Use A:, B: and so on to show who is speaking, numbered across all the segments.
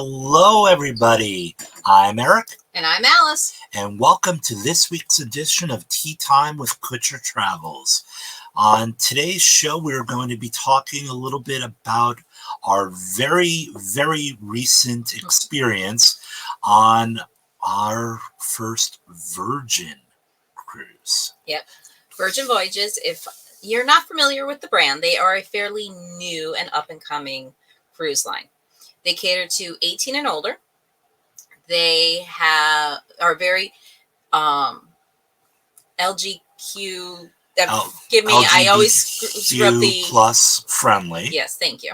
A: Hello, everybody. I'm Eric,
B: And I'm Alice.
A: and welcome to this week's edition of Tea Time with Kutcher Travels. On today's show, we're going to be talking a little bit about our very, very recent experience on our first Virgin cruise.
B: Yep. Virgin Voyages, if you're not familiar with the brand, they are a fairly new and up-and-coming cruise line. They cater to 18 and older. They are very LGQ. Give me. I always scrub the
A: plus friendly.
B: Yes, thank you.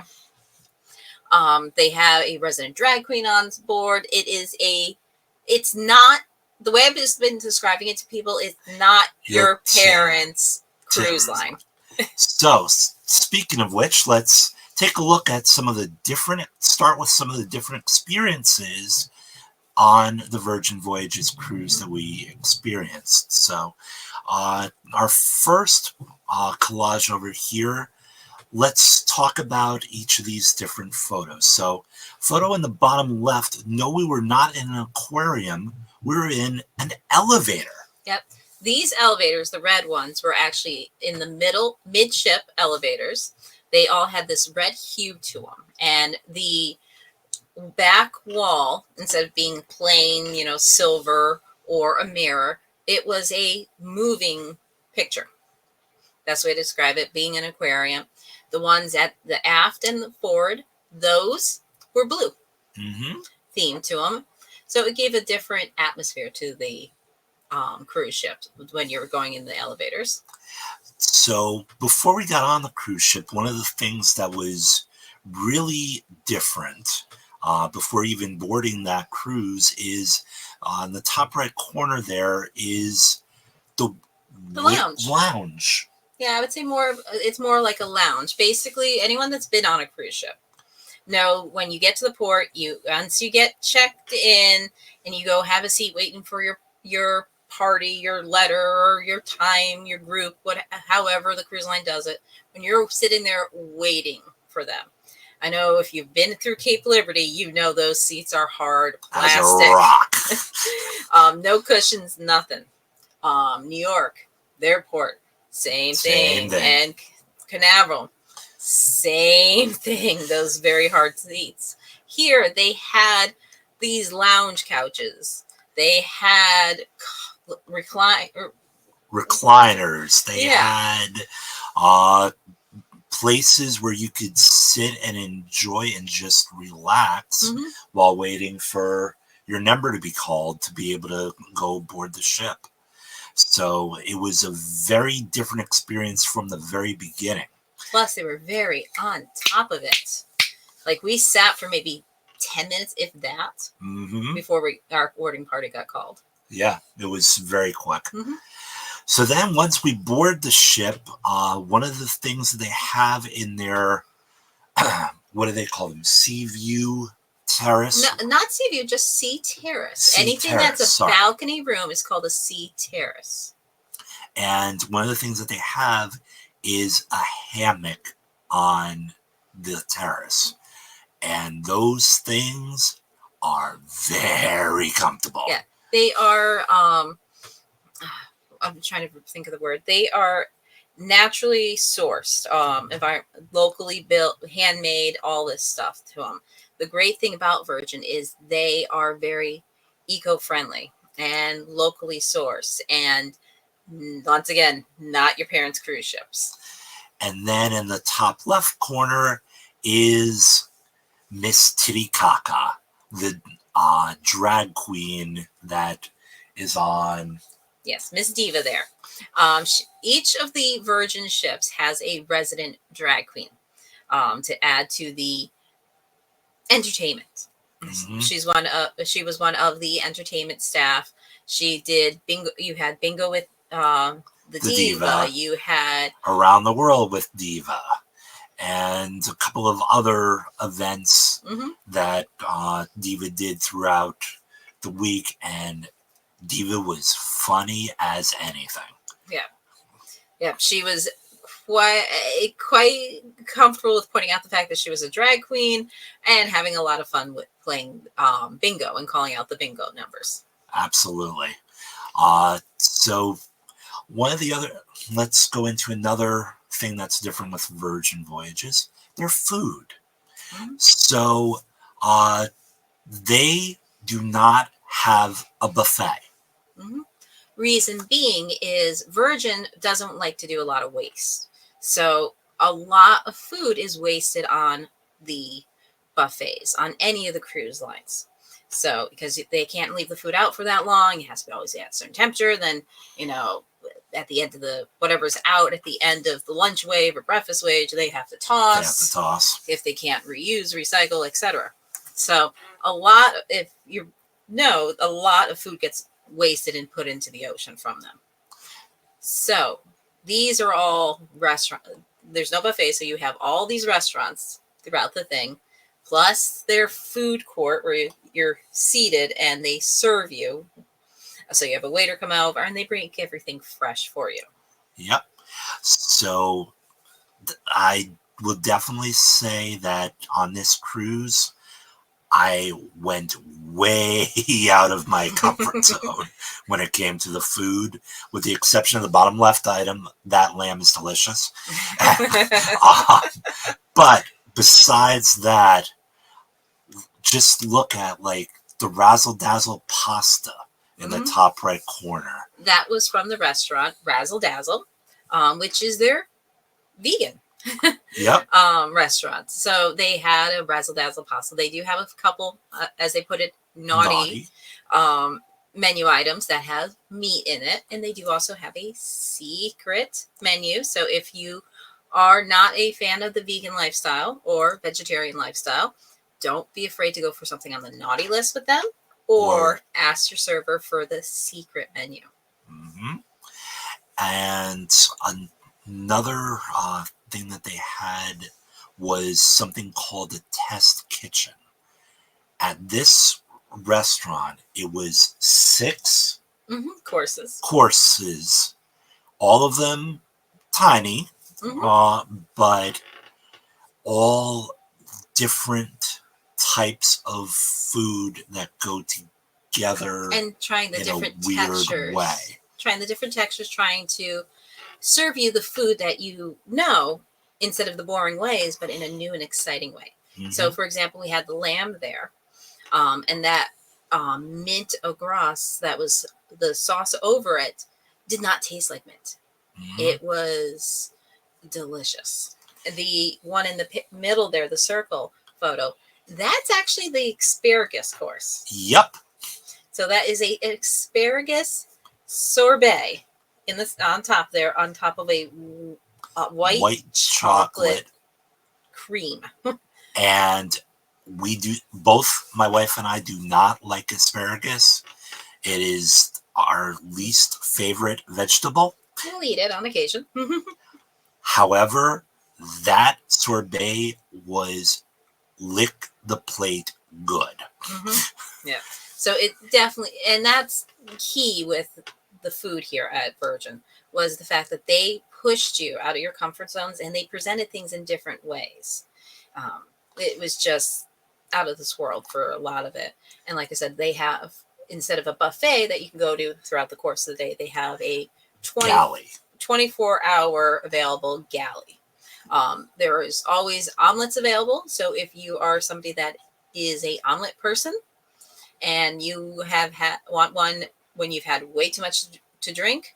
B: They have a resident drag queen on board. It's not the way I've just been describing it to people. It's not your parents' cruise line.
A: So, speaking of which, let's take a look at start with some of the different experiences on the Virgin Voyages cruise that we experienced. So, our first collage over here, let's talk about each of these different photos. So, photo in the bottom left, no, we were not in an aquarium, we were in an elevator.
B: Yep. These elevators, the red ones, were actually in the midship elevators. They all had this red hue to them. And the back wall, instead of being plain, silver or a mirror, it was a moving picture. That's the way to describe it, being an aquarium. The ones at the aft and the forward, those were blue theme to them. So it gave a different atmosphere to the cruise ship when you were going in the elevators.
A: So before we got on the cruise ship, one of the things that was really different before even boarding that cruise is on the top right corner there is the lounge.
B: Yeah, I would say it's more like a lounge. Basically, anyone that's been on a cruise ship know when you get to the port, once you get checked in and you go have a seat waiting for your party, your letter, or your time, your group, however the cruise line does it, when you're sitting there waiting for them. I know if you've been through Cape Liberty, you know those seats are hard plastic.
A: As a rock.
B: No cushions, nothing. New York, their port, same thing. And Canaveral, same thing. Those very hard seats. Here, they had these lounge couches. They had
A: recliners. They had places where you could sit and enjoy and just relax while waiting for your number to be called to be able to go board the ship. So it was a very different experience from the very beginning.
B: Plus, they were very on top of it. Like, we sat for maybe 10 minutes, if that, before our boarding party got called.
A: Yeah, it was very quick. So then once we board the ship, one of the things that they have in their, what do they call them? Sea View Terrace?
B: No, not Sea View, just Sea Terrace. Anything that's a balcony room is called a Sea Terrace.
A: And one of the things that they have is a hammock on the terrace. And those things are very comfortable.
B: Yeah, they are, I'm trying to think of the word. They are naturally sourced, locally built, handmade, all this stuff to them. The great thing about Virgin is they are very eco-friendly and locally sourced. And once again, not your parents' cruise ships.
A: And then in the top left corner is Miss Titicaca, the drag queen that is on.
B: Yes, Miss Diva there. Each of the Virgin ships has a resident drag queen to add to the entertainment. She was one of the entertainment staff. She did bingo. You had bingo with the Diva. You had
A: Around the World with Diva, and a couple of other events that Diva did throughout the week, and Diva was funny as anything.
B: Yeah, she was quite comfortable with pointing out the fact that she was a drag queen and having a lot of fun playing bingo and calling out the bingo numbers.
A: Absolutely. So one of the other, let's go into another thing that's different with Virgin Voyages, their food.
B: Mhm.
A: So they do not have a buffet.
B: Mhm. Reason being is Virgin doesn't like to do a lot of waste. So a lot of food is wasted on the buffets on any of the cruise lines. So because they can't leave the food out for that long, it has to be always at a certain temperature. Then, you know, at the end of the whatever's out at the end of the lunch wave or breakfast wave, they have to
A: They have to
B: toss
A: toss.
B: if they can't reuse, recycle, etc. So a lot, if you know, a lot of food gets wasted and put into the ocean from them. So these are all restaurant. There's no buffet, so you have all these restaurants throughout the thing, plus their food court where you're seated and they serve you. So you have a waiter come over and they bring everything fresh for you.
A: Yep. So I would definitely say that on this cruise, I went way out of my comfort zone when it came to the food, with the exception of the bottom left item. That lamb is delicious. But besides that, just look at like the razzle dazzle pasta in the top right corner.
B: That was from the restaurant Razzle Dazzle, which is their vegan
A: Yep.
B: Restaurant. So they had a Razzle Dazzle pasta. They do have a couple, as they put it, naughty. Menu items that have meat in it, and they do also have a secret menu. So if you are not a fan of the vegan lifestyle or vegetarian lifestyle, don't be afraid to go for something on the naughty list with them, or ask your server for the secret menu.
A: Mm-hmm. And another thing that they had was something called a test kitchen. At this restaurant, it was 6 courses, all of them tiny, but all different types of food that go together
B: and trying the
A: in
B: different
A: a weird
B: textures.
A: way.
B: Trying the different textures, trying to serve you the food that you know instead of the boring ways, but in a new and exciting way. Mm-hmm. So, for example, we had the lamb there, and that mint au grace that was the sauce over it did not taste like mint. Mm-hmm. It was delicious. The one in the middle there, the circle photo, that's actually the asparagus course.
A: Yep.
B: So that is an asparagus sorbet in this on top there, on top of a white chocolate cream.
A: And we do, both my wife and I do not like asparagus. It is our least favorite vegetable.
B: We'll eat it on occasion.
A: However, that sorbet was lick the plate good.
B: Mm-hmm. Yeah. So it definitely, and that's key with the food here at Virgin, was the fact that they pushed you out of your comfort zones and they presented things in different ways. It was just out of this world for a lot of it. And like I said, they have, instead of a buffet that you can go to throughout the course of the day, they have a 24-hour available galley. There is always omelets available. So if you are somebody that is a omelet person and you have want one when you've had way too much to drink,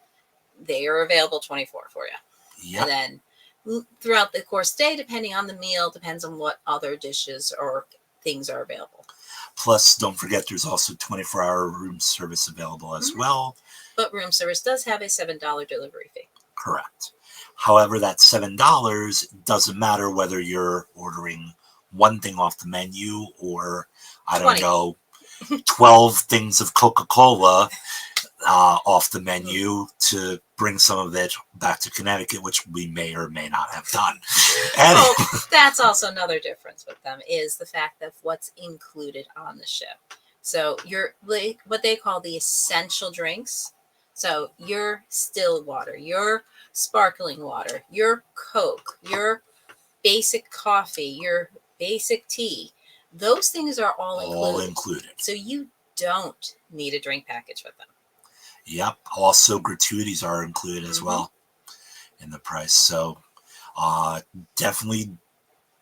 B: they are available 24 for you. Yep. And then throughout the course day, depending on the meal, depends on what other dishes or things are available.
A: Plus, don't forget, there's also 24-hour room service available as well.
B: But room service does have a $7 delivery fee.
A: Correct. However, that $7 doesn't matter whether you're ordering one thing off the menu or, I don't know, 12 things of Coca-Cola off the menu to bring some of it back to Connecticut, which we may or may not have done.
B: That's also another difference with them, is the fact of what's included on the ship. So what they call the essential drinks. So your still water, your sparkling water, your Coke, your basic coffee, your basic tea, Those things are all
A: All
B: included.
A: included.
B: So you don't need a drink package with them.
A: Yep. Also, gratuities are included as well in the price. So definitely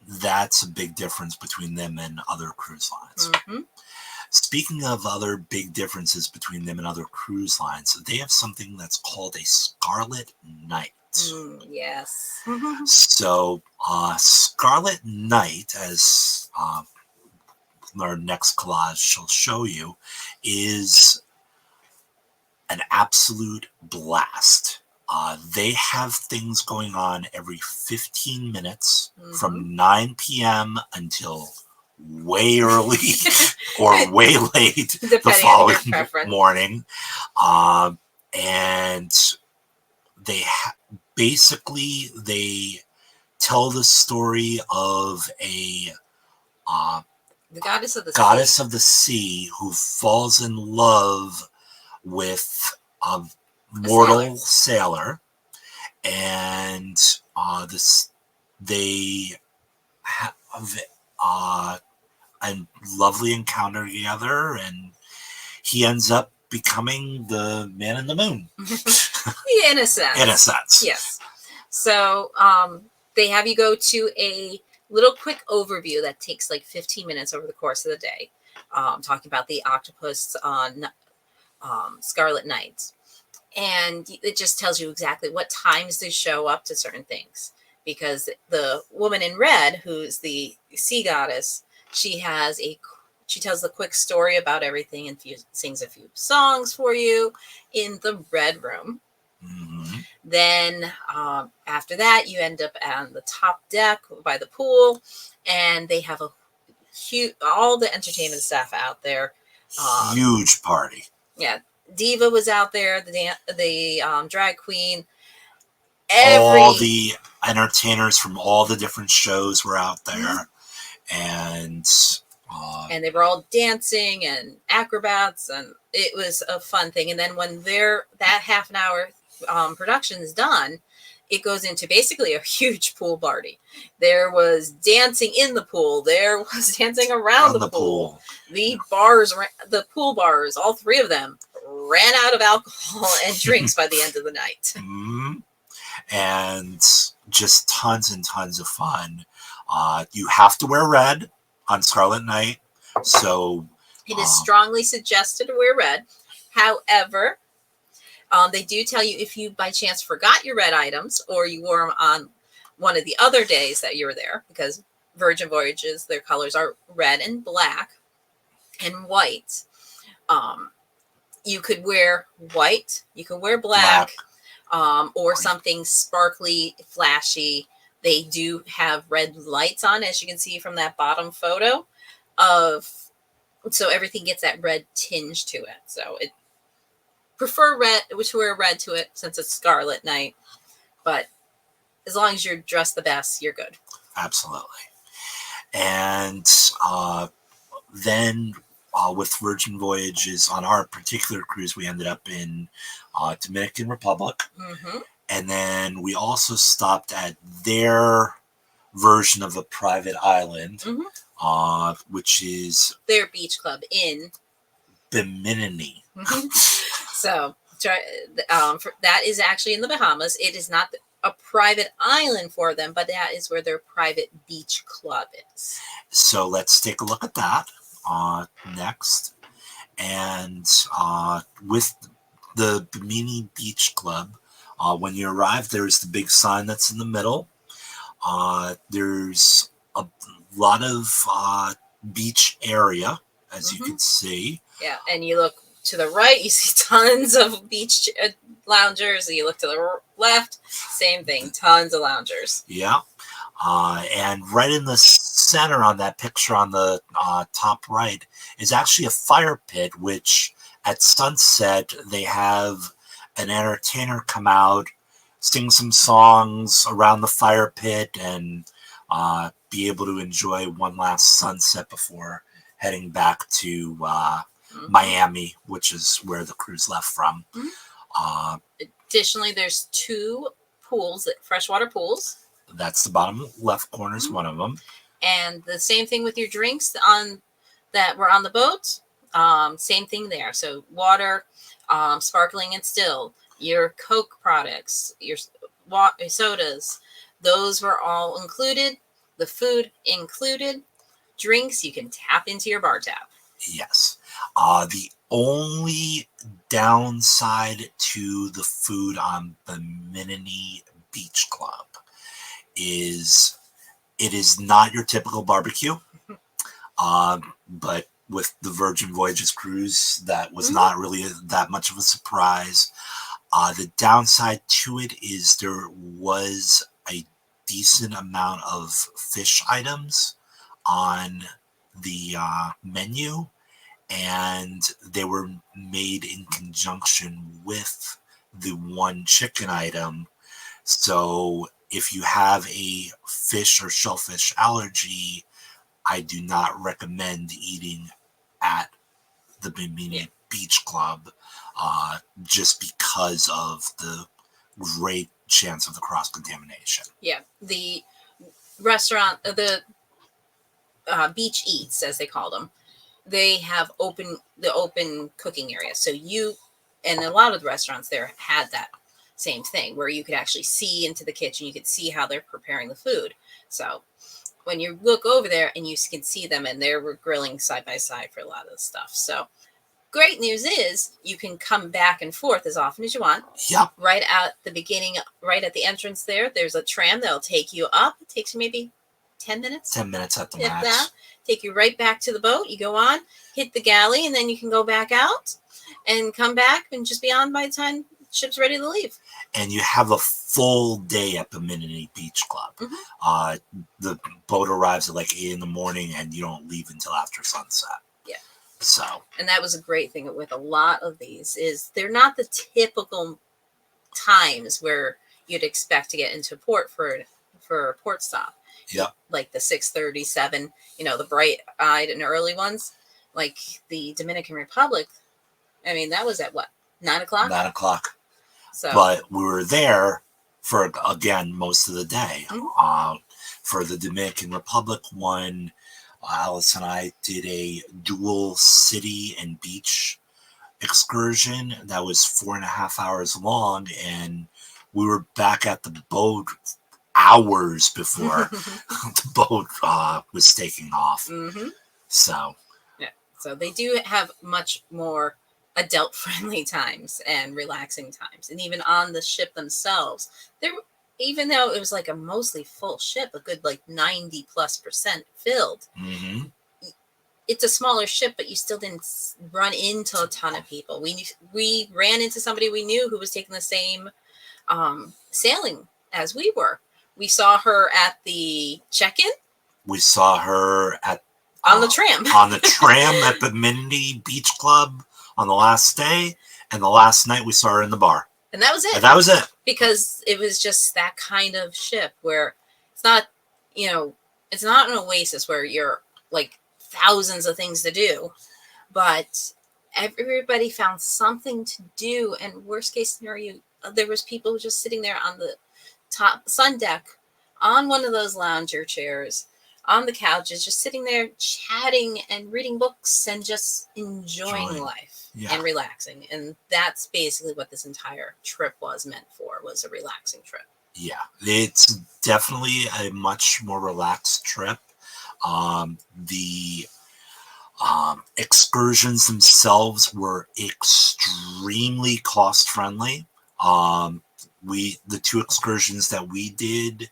A: that's a big difference between them and other cruise lines. Speaking of other big differences between them and other cruise lines, they have something that's called a Scarlet Night.
B: Yes.
A: So Scarlet Night, as our next collage shall show you, is an absolute blast. They have things going on every 15 minutes from 9 p.m. until way early or way late the following morning. And they basically they tell the story of the goddess of the sea who falls in love with a mortal sailor, and they have a lovely encounter together, and he ends up becoming the man in the moon.
B: In a sense.
A: In a sense.
B: Yes. So they have you go to a little quick overview that takes like 15 minutes over the course of the day, talking about the octopus on Scarlet Night. And it just tells you exactly what times they show up to certain things. Because the woman in red, who's the sea goddess, she tells a quick story about everything and sings a few songs for you in the red room. Then after that, you end up on the top deck by the pool, and they have all the entertainment staff out there.
A: Huge party.
B: Yeah, Diva was out there, the drag queen.
A: All the entertainers from all the different shows were out there, and
B: they were all dancing and acrobats, and it was a fun thing. And then when that half an hour production is done, it goes into basically a huge pool party. There was dancing in the pool. There was dancing around the pool. The pool bars, all three of them, ran out of alcohol and drinks by the end of the night.
A: And just tons and tons of fun. You have to wear red on Scarlet Night. So
B: it is strongly suggested to wear red. However, they do tell you if you by chance forgot your red items or you wore them on one of the other days that you were there, because Virgin Voyages, their colors are red and black and white. You could wear white, you can wear black. Or something sparkly, flashy. They do have red lights on, as you can see from that bottom photo. So everything gets that red tinge to it. So it prefer red, which wear red to it since it's Scarlet Night. But as long as you're dressed the best, you're good.
A: Absolutely. And then with Virgin Voyages on our particular cruise, we ended up in Dominican Republic. And then we also stopped at their version of a private island, which is
B: their beach club in
A: Bimini.
B: So that is actually in the Bahamas. It is not a private island for them, but that is where their private beach club is.
A: So let's take a look at that next. And with the Bimini Beach Club, when you arrive, there's the big sign that's in the middle. There's a lot of beach area, as you can see.
B: Yeah, and you look to the right, you see tons of beach loungers. You look to the left, same thing, tons of loungers.
A: Yeah. And right in the center on that picture on the top right is actually a fire pit, which at sunset they have an entertainer come out, sing some songs around the fire pit, and be able to enjoy one last sunset before heading back to Miami, which is where the cruise left from.
B: Additionally, there's 2 pools, freshwater pools.
A: That's the bottom left corner is one of them.
B: And the same thing with your drinks that were on the boat. Same thing there. So water, sparkling and still, your Coke products, your sodas, those were all included. The food included. Drinks, you can tap into your bar tab.
A: Yes. The only downside to the food on Bimini Beach Club is it is not your typical barbecue. But with the Virgin Voyages cruise, that was not really that much of a surprise. The downside to it is there was a decent amount of fish items on the menu, and they were made in conjunction with the one chicken item. So if you have a fish or shellfish allergy, I do not recommend eating at the Bimini Beach Club just because of the great chance of the cross-contamination.
B: Yeah, the restaurant, the beach eats, as they call them, they have the open cooking area. So and a lot of the restaurants there had that same thing where you could actually see into the kitchen. You could see how they're preparing the food. So when you look over there and you can see them, and they're grilling side by side for a lot of the stuff. So great news is you can come back and forth as often as you want.
A: Yep.
B: Right at the beginning, right at the entrance there's a tram that'll take you up. It takes you maybe 10 minutes.
A: 10 minutes at the max.
B: Take you right back to the boat. You go on, hit the galley, and then you can go back out and come back and just be on by the time ship's ready to leave.
A: And you have a full day at Bimini Beach Club. The boat arrives at like 8 in the morning, and you don't leave until after sunset.
B: Yeah.
A: So.
B: And that was a great thing with a lot of these is they're not the typical times where you'd expect to get into port for a port stop.
A: Yep.
B: Like the 6:37, the bright-eyed and early ones, like the Dominican Republic. I mean, that was at what, 9 o'clock?
A: 9 o'clock.
B: So,
A: but we were there for, again, most of the day. For the Dominican Republic one, Alice and I did a dual city and beach excursion that was 4.5 hours long, and we were back at the boat hours before the boat was taking off. So
B: they do have much more adult-friendly times and relaxing times, and even on the ship themselves, even though it was like a mostly full ship, a good like 90+% filled. It's a smaller ship, but you still didn't run into a ton of people. We ran into somebody we knew who was taking the same sailing as we were. We saw her at the check-in.
A: We saw her
B: on the tram.
A: On the tram at Bimini Beach Club on the last day, and the last night we saw her in the bar.
B: And that was it.
A: And that was it.
B: Because it was just that kind of ship where it's not, it's not an oasis where you're like thousands of things to do, but everybody found something to do. And worst case scenario, there was people just sitting there on the top sun deck on one of those lounger chairs on the couches, just sitting there chatting and reading books and just enjoying life and relaxing. And that's basically what this entire trip was meant for, was a relaxing trip.
A: Yeah, it's definitely a much more relaxed trip. The excursions themselves were extremely cost friendly. The 2 excursions that we did,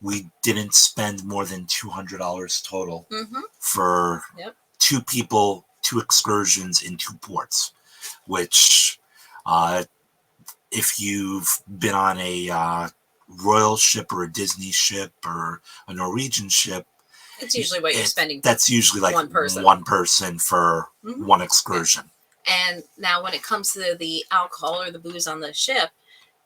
A: we didn't spend more than $200 total for 2 people, 2 excursions in 2 ports, which if you've been on a Royal ship or a Disney ship or a Norwegian ship,
B: it's usually what you're spending.
A: That's usually like one person for one excursion.
B: And now when it comes to the alcohol or the booze on the ship,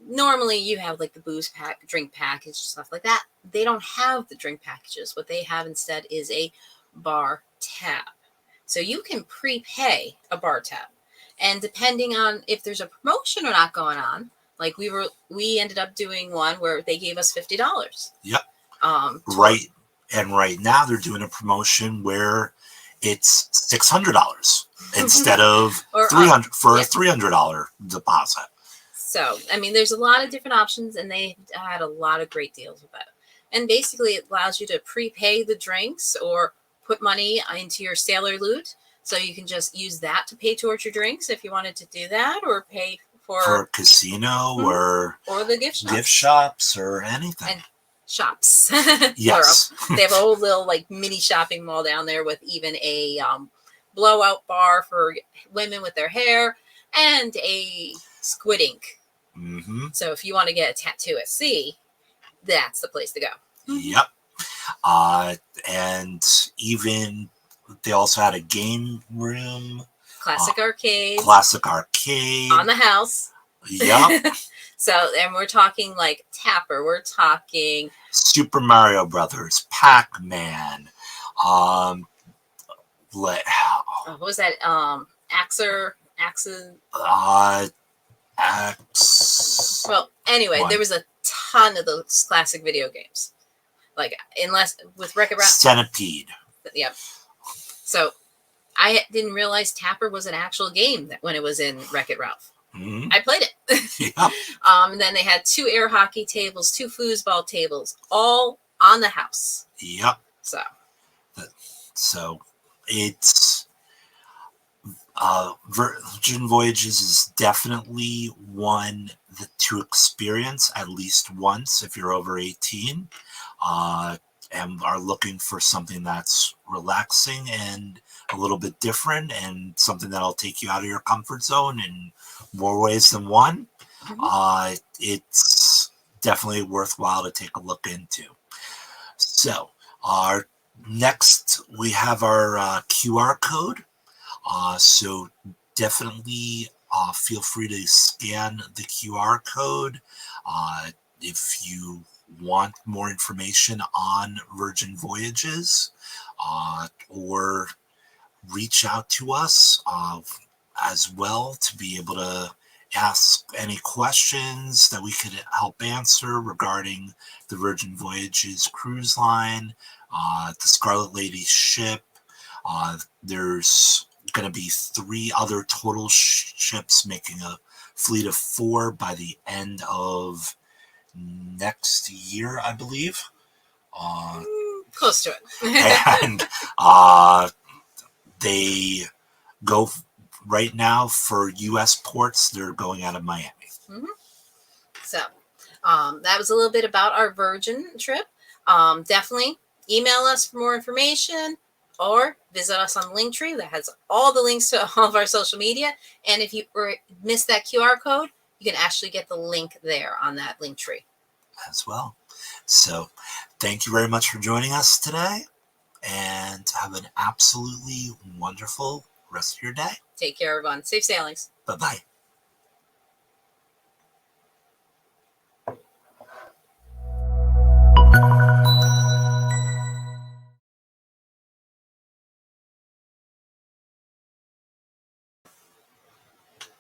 B: normally you have like the booze drink package, stuff like that. They don't have the drink packages. What they have instead is a bar tab. So you can prepay a bar tab. And depending on if there's a promotion or not going on, like we ended up doing one where they gave us $50.
A: Yep. Right And right now they're doing a promotion where it's $600 instead of
B: Or
A: $300 for
B: yeah.
A: a $300 deposit.
B: So, I mean, there's a lot of different options, and they had a lot of great deals with that. And basically, it allows you to prepay the drinks or put money into your sailor loot. So you can just use that to pay towards your drinks if you wanted to do that, or pay
A: For a casino or
B: the gift
A: shops or anything.
B: And shops.
A: Yes.
B: They have a whole little like mini shopping mall down there with even a blowout bar for women with their hair and a squid ink.
A: Mm-hmm.
B: So if you want to get a tattoo at sea, that's the place to go.
A: Yep. And even they also had a game room.
B: Classic arcade.
A: On
B: the house.
A: Yep.
B: So, and we're talking like Tapper. We're talking
A: Super Mario Brothers, Pac-Man.
B: What was that? Axer. Well, anyway, there was a ton of those classic video games. Like, unless with Wreck-It Ralph.
A: Centipede.
B: Yep. So, I didn't realize Tapper was an actual game when it was in Wreck-It Ralph.
A: Mm-hmm.
B: I played it.
A: Yep.
B: And then they had 2 air hockey tables, 2 foosball tables, all on the house.
A: Yep.
B: So
A: it's Virgin Voyages is definitely one to experience at least once if you're over 18 and are looking for something that's relaxing and a little bit different and something that'll take you out of your comfort zone in more ways than one. Mm-hmm. It's definitely worthwhile to take a look into. So next we have our QR code. So definitely feel free to scan the QR code if you want more information on Virgin Voyages or reach out to us as well to be able to ask any questions that we could help answer regarding the Virgin Voyages cruise line, the Scarlet Lady ship. There's going to be 3 other total ships making a fleet of 4 by the end of next year, I believe.
B: Close to it.
A: And they go right now for U.S. ports. They're going out of Miami.
B: Mm-hmm. So that was a little bit about our Virgin trip. Definitely email us for more information or visit us on Linktree. That has all the links to all of our social media. And if you missed that QR code, you can actually get the link there on that Linktree
A: as well. So thank you very much for joining us today and have an absolutely wonderful rest of your day.
B: Take care, everyone. Safe sailings.
A: Bye-bye.